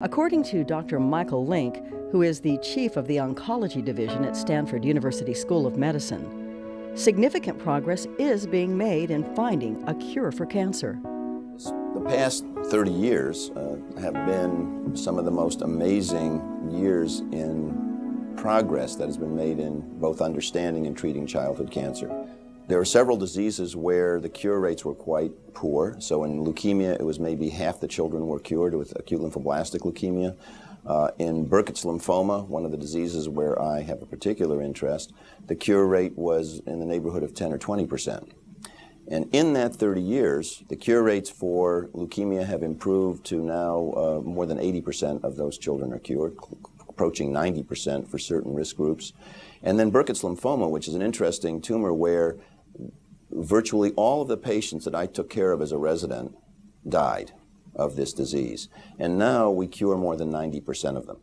According to Dr. Michael Link, who is the chief of the oncology division at Stanford University School of Medicine, significant progress is being made in finding a cure for cancer. The past 30 years have been some of the most amazing years in progress that has been made in both understanding and treating childhood cancer. There are several diseases where the cure rates were quite poor. So in leukemia, it was maybe half the children were cured with acute lymphoblastic leukemia. In Burkitt's lymphoma, one of the diseases where I have a particular interest, the cure rate was in the neighborhood of 10 or 20%. And in that 30 years, the cure rates for leukemia have improved to now more than 80% of those children are cured, approaching 90% for certain risk groups. And then Burkitt's lymphoma, which is an interesting tumor where virtually all of the patients that I took care of as a resident died of this disease. And now we cure more than 90% of them.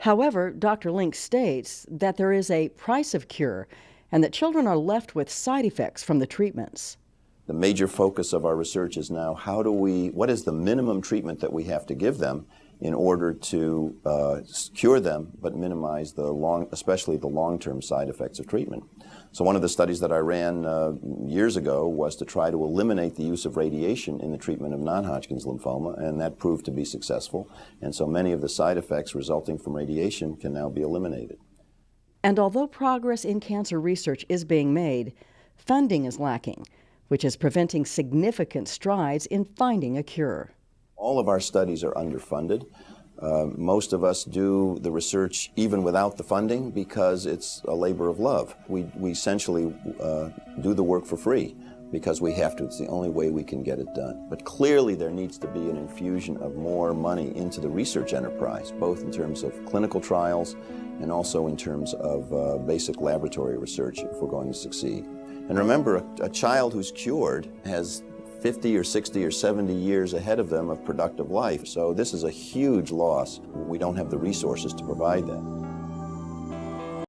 However, Dr. Link states that there is a price of cure and that children are left with side effects from the treatments. The major focus of our research is now what is the minimum treatment that we have to give them in order to cure them, but minimize especially the long-term side effects of treatment. So one of the studies that I ran years ago was to try to eliminate the use of radiation in the treatment of non-Hodgkin's lymphoma, and that proved to be successful. And so many of the side effects resulting from radiation can now be eliminated. And although progress in cancer research is being made, funding is lacking, which is preventing significant strides in finding a cure. All of our studies are underfunded. Most of us do the research even without the funding because it's a labor of love. We essentially do the work for free because we have to. It's the only way we can get it done. But clearly there needs to be an infusion of more money into the research enterprise, both in terms of clinical trials and also in terms of basic laboratory research if we're going to succeed. And remember, a child who's cured has 50 or 60 or 70 years ahead of them of productive life. So this is a huge loss. We don't have the resources to provide that.